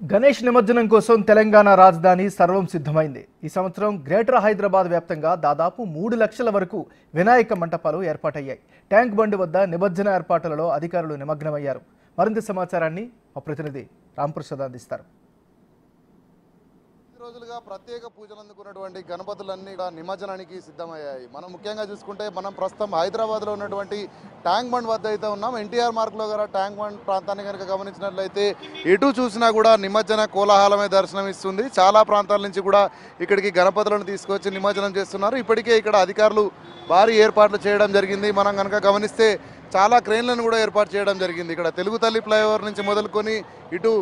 గణేష్ నిమజ్జనం కోసం తెలంగాణ రాజధాని సర్వం సిద్ధమైంది. ఈ సంవత్సరం గ్రేటర్ హైదరాబాద్ వ్యాప్తంగా దాదాపు 3 లక్షల వరకు వినాయక మంటపాలు ఏర్పాటయ్యాయి. ట్యాంక్ బండ్ వద్ద నిమజ్జన ఏర్పాట్లలో అధికారులు నిమగ్నమయ్యారు. మరింత సమాచారాన్ని మా ప్రతినిధి రాంప్రసాద్ అందిస్తారు. రోజులుగా ప్రత్యేక పూజలు అందుకున్నటువంటి గణపతులన్నీ నిమజ్జనానికి సిద్ధమయ్యాయి. మనం ముఖ్యంగా చూసుకుంటే మనం ప్రస్తుతం హైదరాబాద్లో ఉన్నటువంటి ట్యాంక్ బండ్ వద్ద అయితే ఉన్నాం. ఎన్టీఆర్ మార్గ్లో గల ట్యాంక్ బండ్ ప్రాంతాన్ని కనుక గమనించినట్లయితే ఎటు చూసినా కూడా నిమజ్జన కోలాహలమే దర్శనం ఇస్తుంది. చాలా ప్రాంతాల నుంచి కూడా ఇక్కడికి గణపతులను తీసుకొచ్చి నిమజ్జనం చేస్తున్నారు. ఇప్పటికే ఇక్కడ అధికారులు భారీ ఏర్పాట్లు చేయడం జరిగింది. మనం కనుక గమనిస్తే చాలా క్రేన్లను కూడా ఏర్పాటు చేయడం జరిగింది. ఇక్కడ తెలుగు తల్లి ఫ్లైఓవర్ నుంచి మొదలుకొని ఇటు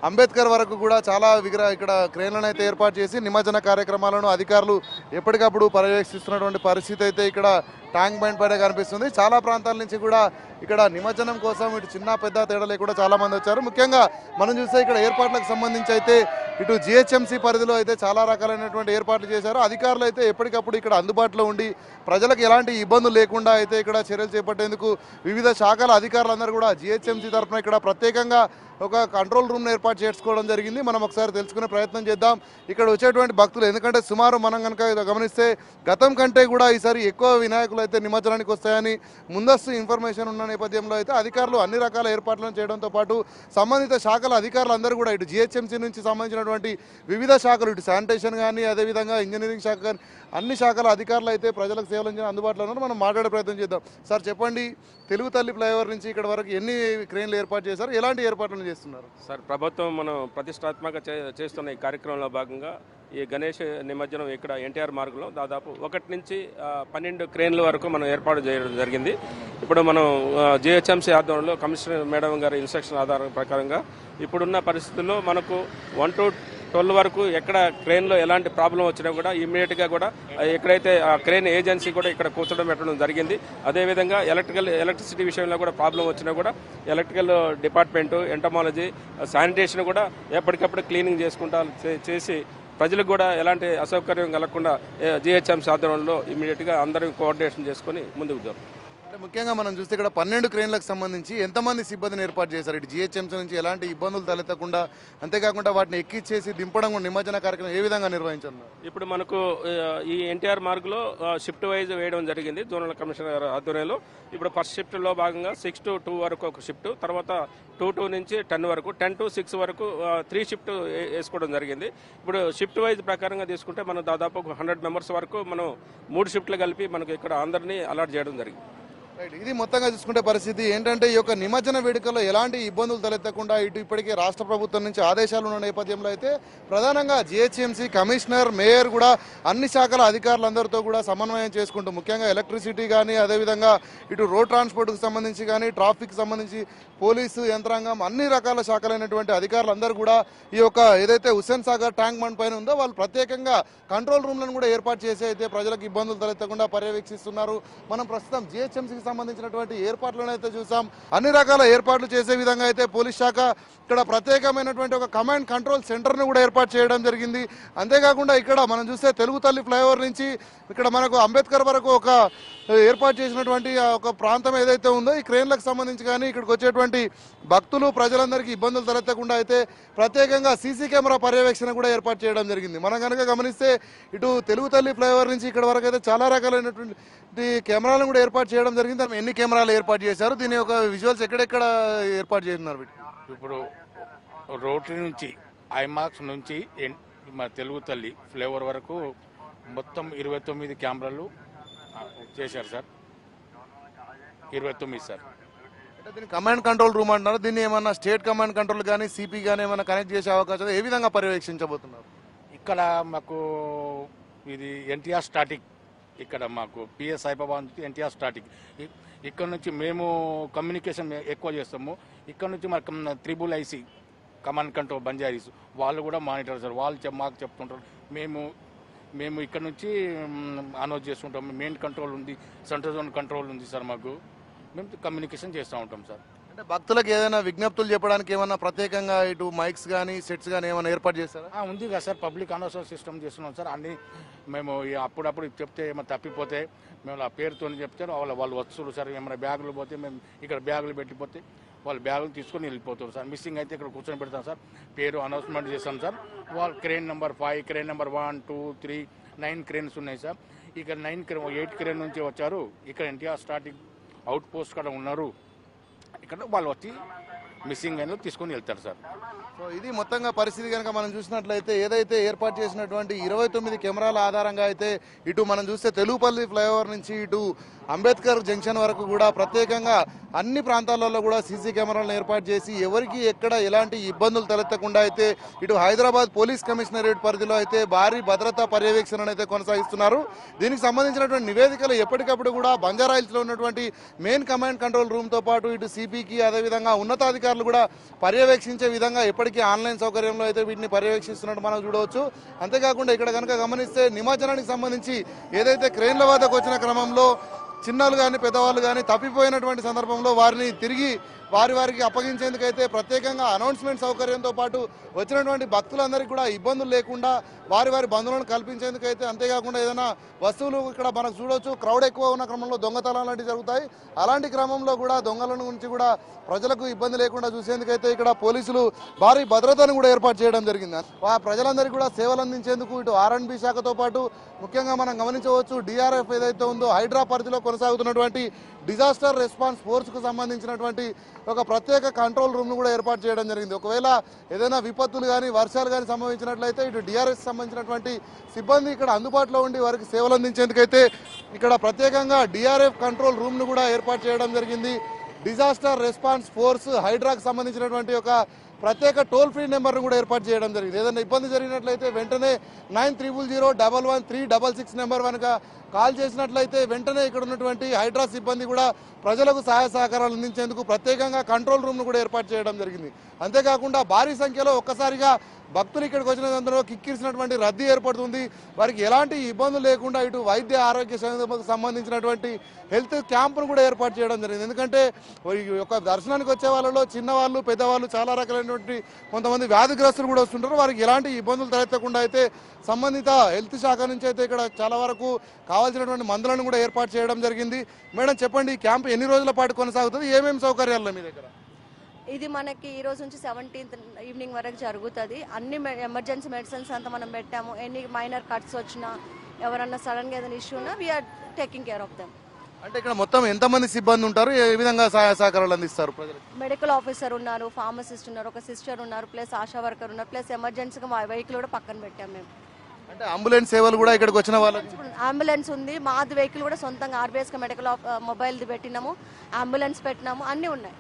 అంబేద్కర్ వరకు కూడా చాలా ఇక్కడ క్రేన్లను అయితే ఏర్పాటు చేసి నిమజ్జన కార్యక్రమాలను అధికారులు ఎప్పటికప్పుడు పర్యవేక్షిస్తున్నటువంటి పరిస్థితి అయితే ఇక్కడ ట్యాంక్ బండ్ పైన కనిపిస్తుంది. చాలా ప్రాంతాల నుంచి కూడా ఇక్కడ నిమజ్జనం కోసం ఇటు చిన్న పెద్ద తేడా లేకుండా చాలా మంది వచ్చారు. ముఖ్యంగా మనం చూస్తే ఇక్కడ ఏర్పాట్లకు సంబంధించి అయితే ఇటు జిహెచ్ఎంసీ పరిధిలో అయితే చాలా రకాలైనటువంటి ఏర్పాట్లు చేశారు. అధికారులు అయితే ఎప్పటికప్పుడు ఇక్కడ అందుబాటులో ఉండి ప్రజలకు ఎలాంటి ఇబ్బందులు లేకుండా అయితే ఇక్కడ చర్యలు చేపట్టేందుకు వివిధ శాఖల అధికారులందరూ కూడా జిహెచ్ఎంసీ తరఫున ఇక్కడ ప్రత్యేకంగా ఒక కంట్రోల్ రూమ్ను ఏర్పాటు చేసుకోవడం జరిగింది. మనం ఒకసారి తెలుసుకునే ప్రయత్నం చేద్దాం. ఇక్కడ వచ్చేటువంటి భక్తులు, ఎందుకంటే సుమారు మనం కనుక గమనిస్తే గతం కంటే కూడా ఈసారి ఎక్కువ వినాయకులు అయితే నిమజ్జనానికి వస్తాయని ముందస్తు ఇన్ఫర్మేషన్ ఉన్న నేపథ్యంలో అయితే అధికారులు అన్ని రకాల ఏర్పాట్లను చేయడంతో పాటు సంబంధిత శాఖల అధికారులు అందరూ కూడా ఇటు జిహెచ్ఎంసీ నుంచి సంబంధించినటువంటి వివిధ శాఖలు, ఇటు శానిటేషన్ కానీ అదేవిధంగా ఇంజనీరింగ్ శాఖ కానీ అన్ని శాఖల అధికారులు అయితే ప్రజలకు సేవలు అందుబాటులో ఉన్నారు. మనం మాట్లాడే ప్రయత్నం చేద్దాం. సార్ చెప్పండి, తెలుగు తల్లి ఫ్లైఓవర్ నుంచి ఇక్కడ వరకు ఎన్ని క్రేన్లు ఏర్పాటు చేశారు, ఎలాంటి ఏర్పాట్లు చేస్తున్నారు? సార్, ప్రభుత్వం మనం ప్రతిష్టాత్మక చేస్తున్న ఈ కార్యక్రమంలో భాగంగా ఈ గణేష్ నిమజ్జనం ఇక్కడ ఎన్టీఆర్ మార్గంలో దాదాపు 1 నుంచి 12 క్రేన్ల వరకు మనం ఏర్పాటు చేయడం జరిగింది. ఇప్పుడు మనం జిహెచ్ఎంసీ ఆధ్వర్యంలో కమిషనర్ మేడం గారి ఇన్స్ట్రక్షన్ ఆధారం ప్రకారంగా ఇప్పుడున్న పరిస్థితుల్లో మనకు 1 to 12 వరకు ఎక్కడ క్రేన్లో ఎలాంటి ప్రాబ్లం వచ్చినా కూడా ఇమ్మీడియట్గా కూడా ఎక్కడైతే ఆ క్రేన్ ఏజెన్సీ కూడా ఇక్కడ కూర్చోడం పెట్టడం జరిగింది. అదేవిధంగా ఎలక్ట్రిసిటీ విషయంలో కూడా ప్రాబ్లం వచ్చినా కూడా ఎలక్ట్రికల్ డిపార్ట్మెంటు, ఎంటమాలజీ, శానిటేషన్ కూడా ఎప్పటికప్పుడు క్లీనింగ్ చేసి ప్రజలకు కూడా ఎలాంటి అసౌకర్యం కలగకుండా జిహెచ్ఎంసీ ఆధ్వర్యంలో ఇమ్మీడియట్గా అందరం కోఆర్డినేషన్ చేసుకొని ముందుకు జరుగుతుంది. ముఖ్యంగా మనం చూస్తే ఇక్కడ 12 క్రేన్లకు సంబంధించి ఎంతమంది సిబ్బందిని ఏర్పాటు చేశారు? ఇటు జిహెచ్ఎంసీ నుంచి ఎలాంటి ఇబ్బందులు తలెత్తకుండా, అంతేకాకుండా వాటిని ఎక్కిచ్చేసి దింపడం కూడా నిమజ్జన కార్యక్రమం ఏ విధంగా నిర్వహించారు? ఇప్పుడు మనకు ఈ ఎన్టీఆర్ మార్గ్లో షిఫ్ట్ వైజ్ వేయడం జరిగింది జోనల్ కమిషనర్ ఆధ్వర్యంలో. ఇప్పుడు ఫస్ట్ షిఫ్ట్లో భాగంగా 6 to 2 వరకు ఒక షిఫ్ట్, తర్వాత 2 నుంచి 10 వరకు, 10 to 6 వరకు 3 షిఫ్ట్ వేసుకోవడం జరిగింది. ఇప్పుడు షిఫ్ట్ వైజ్ ప్రకారంగా తీసుకుంటే మనం దాదాపు 100 మెంబర్స్ వరకు మనం 3 షిఫ్ట్లు కలిపి మనకు ఇక్కడ అందరినీ అలాట్ చేయడం జరిగింది. రైట్, ఇది మొత్తంగా చూసుకుంటే పరిస్థితి ఏంటంటే ఈ యొక్క నిమజ్జన వేడుకల్లో ఎలాంటి ఇబ్బందులు తలెత్తకుండా ఇటు ఇప్పటికే రాష్ట్ర ప్రభుత్వం నుంచి ఆదేశాలు ఉన్న నేపథ్యంలో అయితే ప్రధానంగా జిహెచ్ఎంసీ కమిషనర్, మేయర్ కూడా అన్ని శాఖల అధికారులందరితో కూడా సమన్వయం చేసుకుంటూ ముఖ్యంగా ఎలక్ట్రిసిటీ కానీ అదేవిధంగా ఇటు రోడ్ ట్రాన్స్పోర్ట్కి సంబంధించి కానీ ట్రాఫిక్ సంబంధించి పోలీసు యంత్రాంగం అన్ని రకాల శాఖలైనటువంటి అధికారులందరూ కూడా ఈ యొక్క ఏదైతే హుస్సేన్ సాగర్ ట్యాంక్ బండ్ పైన ఉందో వాళ్ళు ప్రత్యేకంగా కంట్రోల్ రూమ్లను కూడా ఏర్పాటు చేసి అయితే ప్రజలకు ఇబ్బందులు తలెత్తకుండా పర్యవేక్షిస్తున్నారు. మనం ప్రస్తుతం జిహెచ్ఎంసీకి సంబంధించినటువంటి ఏర్పాట్లను అయితే చూసాం. అన్ని రకాల ఏర్పాట్లు చేసే విధంగా అయితే పోలీస్ శాఖ ఇక్కడ ప్రత్యేకమైనటువంటి ఒక కమాండ్ కంట్రోల్ సెంటర్ను కూడా ఏర్పాటు చేయడం జరిగింది. అంతేకాకుండా ఇక్కడ మనం చూస్తే తెలుగు తల్లి ఫ్లైఓవర్ నుంచి ఇక్కడ మనకు అంబేద్కర్ వరకు ఒక ఏర్పాటు చేసినటువంటి ఒక ప్రాంతం ఏదైతే ఉందో ఈ క్రేన్లకు సంబంధించి కానీ ఇక్కడికి వచ్చేటువంటి భక్తులు ప్రజలందరికీ ఇబ్బందులు తలెత్తకుండా అయితే ప్రత్యేకంగా సీసీ కెమెరా పర్యవేక్షణ కూడా ఏర్పాటు చేయడం జరిగింది. మనం కనుక గమనిస్తే ఇటు తెలుగు తల్లి ఫ్లైఓవర్ నుంచి ఇక్కడ వరకు అయితే చాలా రకాలైనటువంటి కెమెరాలను కూడా ఏర్పాటు చేయడం జరిగింది. ఎన్ని కెమెరాలు ఏర్పాటు చేశారు, దీని యొక్క విజువల్స్ ఎక్కడెక్కడ ఏర్పాటు చేస్తున్నారు? ఇప్పుడు రోటరీ నుంచి ఐమాక్స్ నుంచి మన తెలుగు తల్లి ఫ్లేవర్ వరకు మొత్తం 29 కెమెరాలు చేశారు సార్. 29 సార్. అంటే దీన్ని కమాండ్ కంట్రోల్ రూమ్ అంటున్నారు. దీన్ని ఏమన్నా స్టేట్ కమాండ్ కంట్రోల్ కానీ సిపి కానీ ఏమైనా కనెక్ట్ చేసే అవకాశం ఏ విధంగా పర్యవేక్షించబోతున్నారు? ఇక్కడ మాకు ఇది ఎన్టీఆర్ స్టాటిక్, ఇక్కడ మాకు పిఎస్ సైబాబాద్ నుంచి ఎన్టీఆర్ స్టాటిక్. ఇక్కడ నుంచి మేము కమ్యూనికేషన్ ఎక్కువ చేస్తాము. ఇక్కడ నుంచి మాకు IIIC కమాండ్ కంట్రోల్ బంజారీస్ వాళ్ళు కూడా మానిటర్ సార్. వాళ్ళు మాకు చెప్తుంటారు. మేము ఇక్కడ నుంచి అనౌన్స్ చేస్తుంటాం. మెయిన్ కంట్రోల్ ఉంది, సెంట్రల్ జోన్ కంట్రోల్ ఉంది సార్. మాకు మేము కమ్యూనికేషన్ చేస్తూ ఉంటాం సార్. అంటే భక్తులకు ఏదైనా విజ్ఞప్తులు చెప్పడానికి ఏమన్నా ప్రత్యేకంగా ఇటు మైక్స్ కానీ సెట్స్ కానీ ఏమైనా ఏర్పాటు చేస్తారా? ఉంది కదా సార్, పబ్లిక్ అనౌన్సర్ సిస్టమ్ చేస్తున్నాం సార్. అన్ని మేము అప్పుడప్పుడు చెప్తే ఏమైనా తప్పిపోతే మేము ఆ పేరుతో చెప్తే వాళ్ళు వస్తువులు సార్, ఏమైనా బ్యాగులు పోతే మేము ఇక్కడ బ్యాగులు పెట్టిపోతే వాళ్ళ బ్యాగులు తీసుకొని వెళ్ళిపోతారు సార్. మిస్సింగ్ అయితే ఇక్కడ కూర్చొని పెడతాం సార్, పేరు అనౌన్స్మెంట్ చేస్తాం సార్. వాళ్ళు crane number 5, crane number 1, 2, 3, 9 cranes ఉన్నాయి సార్. ఇక్కడ 8 క్రేన్ నుంచి వచ్చారు, ఇక్కడ ఎన్టీఆర్ స్టార్టింగ్ అవుట్ పోస్ట్ కూడా ఉన్నారు, ఇక్కడ వాళ్ళు వచ్చి మిస్సింగ్ అయిన తీసుకొని వెళ్తారు సార్. సో ఇది మొత్తంగా పరిస్థితి కనుక మనం చూసినట్లయితే ఏదైతే ఏర్పాటు చేసినటువంటి 29 కెమెరాల ఆధారంగా అయితే ఇటు మనం చూస్తే తెలుగుపల్లి ఫ్లైఓవర్ నుంచి ఇటు అంబేద్కర్ జంక్షన్ వరకు కూడా ప్రత్యేకంగా అన్ని ప్రాంతాలలో కూడా సీసీ కెమెరాలను ఏర్పాటు చేసి ఎవరికి ఎక్కడ ఎలాంటి ఇబ్బందులు తలెత్తకుండా అయితే ఇటు హైదరాబాద్ పోలీస్ కమిషనరేట్ పరిధిలో అయితే భారీ భద్రతా పర్యవేక్షణను అయితే కొనసాగిస్తున్నారు. దీనికి సంబంధించినటువంటి నివేదికలు ఎప్పటికప్పుడు కూడా బంజారాహిల్స్లో ఉన్నటువంటి మెయిన్ కమాండ్ కంట్రోల్ రూమ్తో పాటు ఇటు సిపికి అదేవిధంగా ఉన్నతాధికారులు కూడా పర్యవేక్షించే విధంగా ఎప్పటికీ ఆన్లైన్ సౌకర్యంలో అయితే వీటిని పర్యవేక్షిస్తున్నట్టు మనం చూడవచ్చు. అంతేకాకుండా ఇక్కడ కనుక గమనిస్తే నిమజ్జనానికి సంబంధించి ఏదైతే క్రేన్ల వద్దకు వచ్చిన క్రమంలో చిన్నలు కానీ పెద్దవాళ్ళు కానీ తప్పిపోయినటువంటి సందర్భంలో వారిని తిరిగి వారికి అప్పగించేందుకైతే ప్రత్యేకంగా అనౌన్స్మెంట్ సౌకర్యంతో పాటు వచ్చినటువంటి భక్తులందరికీ కూడా ఇబ్బందులు లేకుండా వారి బంధువులను కల్పించేందుకైతే, అంతేకాకుండా ఏదైనా వస్తువులు ఇక్కడ మనకు చూడవచ్చు క్రౌడ్ ఎక్కువ ఉన్న క్రమంలో దొంగతనాలు లాంటివి జరుగుతాయి. అలాంటి క్రమంలో కూడా దొంగల నుంచి కూడా ప్రజలకు ఇబ్బంది లేకుండా చూసేందుకైతే ఇక్కడ పోలీసులు భారీ భద్రతను కూడా ఏర్పాటు చేయడం జరిగింది. ప్రజలందరికీ కూడా సేవలు అందించేందుకు ఇటు R&B శాఖతో పాటు ముఖ్యంగా మనం గమనించవచ్చు DRF ఏదైతే ఉందో హైడ్రా పరిధిలో కొనసాగుతున్నటువంటి డిజాస్టర్ రెస్పాన్స్ ఫోర్స్కు సంబంధించినటువంటి ఒక ప్రత్యేక కంట్రోల్ రూమ్ను కూడా ఏర్పాటు చేయడం జరిగింది. ఒకవేళ ఏదైనా విపత్తులు కానీ వర్షాలు కానీ సంభవించినట్లయితే ఇటు DRS సంబంధించినటువంటి సిబ్బంది ఇక్కడ అందుబాటులో ఉండి వారికి సేవలు అందించేందుకైతే ఇక్కడ ప్రత్యేకంగా DRF కంట్రోల్ రూమ్ను కూడా ఏర్పాటు చేయడం జరిగింది. డిజాస్టర్ రెస్పాన్స్ ఫోర్స్ హైడ్రాకు సంబంధించినటువంటి ఒక ప్రత్యేక టోల్ ఫ్రీ నెంబర్ను కూడా ఏర్పాటు చేయడం జరిగింది. ఏదైనా ఇబ్బంది జరిగినట్లయితే వెంటనే 9300 నెంబర్ కనుక కాల్ చేసినట్లయితే వెంటనే ఇక్కడ ఉన్నటువంటి హైడ్రా సిబ్బంది కూడా ప్రజలకు సహాయ సహకారాలు అందించేందుకు ప్రత్యేకంగా కంట్రోల్ రూమ్ను కూడా ఏర్పాటు చేయడం జరిగింది. అంతేకాకుండా భారీ సంఖ్యలో ఒక్కసారిగా భక్తులు ఇక్కడికి వచ్చిన సందర్భంలో కిక్కిరిసినటువంటి రద్దీ ఏర్పడుతుంది. వారికి ఎలాంటి ఇబ్బందులు లేకుండా ఇటు వైద్య ఆరోగ్య శాఖకు సంబంధించినటువంటి హెల్త్ క్యాంపును కూడా ఏర్పాటు చేయడం జరిగింది. ఎందుకంటే ఒక దర్శనానికి వచ్చే వాళ్ళలో చిన్నవాళ్ళు పెద్దవాళ్ళు చాలా రకాలైనటువంటి కొంతమంది వ్యాధిగ్రస్తులు కూడా వస్తుంటారు. వారికి ఎలాంటి ఇబ్బందులు తలెత్తకుండా అయితే సంబంధిత హెల్త్ శాఖ నుంచి అయితే ఇక్కడ చాలా వరకు కావాల్సినటువంటి మందులను కూడా ఏర్పాటు చేయడం జరిగింది. మేడం చెప్పండి, ఈ క్యాంప్ ఎన్ని రోజుల పాటు కొనసాగుతుంది, ఏమేమి సౌకర్యాలు మీ దగ్గర? ఇది మనకి ఈ రోజు నుంచి 17th ఈవినింగ్ వరకు జరుగుతుంది. అన్ని ఎమర్జెన్సీ మెడిసిన్స్ అంతా మనం పెట్టాము. ఎన్ని మైనర్ కట్స్ వచ్చినా ఎవరన్నా సడన్గా ఏదైనా ఇష్యూ ఉన్నా we are taking care of them. అంటే ఇక్కడ మొత్తం ఎంతమంది సిబ్బంది ఉంటారు, ఏ విధంగా సహాయ సహకారాలు అందిస్తారు ప్రజలకు? మెడికల్ ఆఫీసర్ ఉన్నారు, ఫార్మసిస్ట్ ఉన్నారు, ఒక సిస్టర్ ఉన్నారు, ప్లస్ ఆశా వర్కర్ ఉన్నారు, ప్లస్ ఎమర్జెన్సీగా వెహికల్ కూడా పక్కన పెట్టాము మేము. అంటే అంబులెన్స్ సేవలు కూడా ఇక్కడికి వచ్చిన వాళ్ళకి అంబులెన్స్ ఉంది. మాది వెహికల్ కూడా సొంతంగా RBSగా మెడికల్ మొబైల్ది పెట్టినాము, అంబులెన్స్ పెట్టినాము, అన్నీ ఉన్నాయి.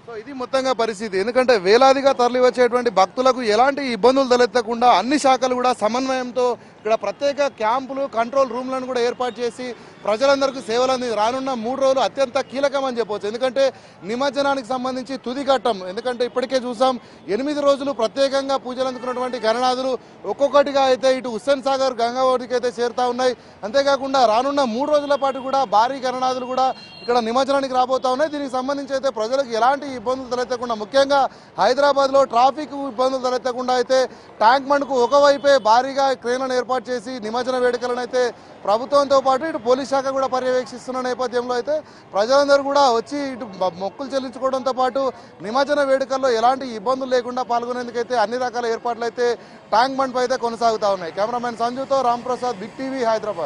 సో ఇది మొత్తంగా పరిస్థితి. ఎందుకంటే వేలాదిగా తరలి వచ్చేటువంటి భక్తులకు ఎలాంటి ఇబ్బందులు తలెత్తకుండా అన్ని శాఖలు కూడా సమన్వయంతో ఇక్కడ ప్రత్యేక క్యాంపులు కంట్రోల్ రూమ్లను కూడా ఏర్పాటు చేసి ప్రజలందరికీ సేవలు రానున్న 3 రోజులు అత్యంత కీలకమని చెప్పవచ్చు. ఎందుకంటే నిమజ్జనానికి సంబంధించి తుది ఘట్టం. ఎందుకంటే ఇప్పటికే చూసాం 8 రోజులు ప్రత్యేకంగా పూజలు అందుకున్నటువంటి గణనాథులు ఒక్కొక్కటిగా అయితే ఇటు హుస్సేన్ సాగర్ గంగావతికి అయితే చేరుతా ఉన్నాయి. అంతేకాకుండా రానున్న 3 రోజుల పాటు కూడా భారీ గణనాథులు కూడా ఇక్కడ నిమజ్జనానికి రాబోతా ఉన్నాయి. దీనికి సంబంధించి అయితే ప్రజలకు ఎలాంటి ఇబ్బందులు తలెత్తకుండా, ముఖ్యంగా హైదరాబాద్లో ట్రాఫిక్ ఇబ్బందులు తలెత్తకుండా అయితే ట్యాంక్ బండ్కు ఒకవైపే భారీగా క్రేన్లను ఏర్పాటు చేసి నిమజ్జన వేడుకలను అయితే ప్రభుత్వంతో పాటు ఇటు పోలీస్ శాఖ కూడా పర్యవేక్షిస్తున్న నేపథ్యంలో అయితే ప్రజలందరూ కూడా వచ్చి ఇటు మొక్కులు చెల్లించుకోవడంతో పాటు నిమజ్జన వేడుకల్లో ఎలాంటి ఇబ్బందులు లేకుండా పాల్గొనేందుకైతే అన్ని రకాల ఏర్పాట్లు అయితే ట్యాంక్ బండ్ పై అయితే కొనసాగుతా ఉన్నాయి. కెమెరామెన్ సంజుతో రాంప్రసాద్, బిగ్ టీవీ, హైదరాబాద్.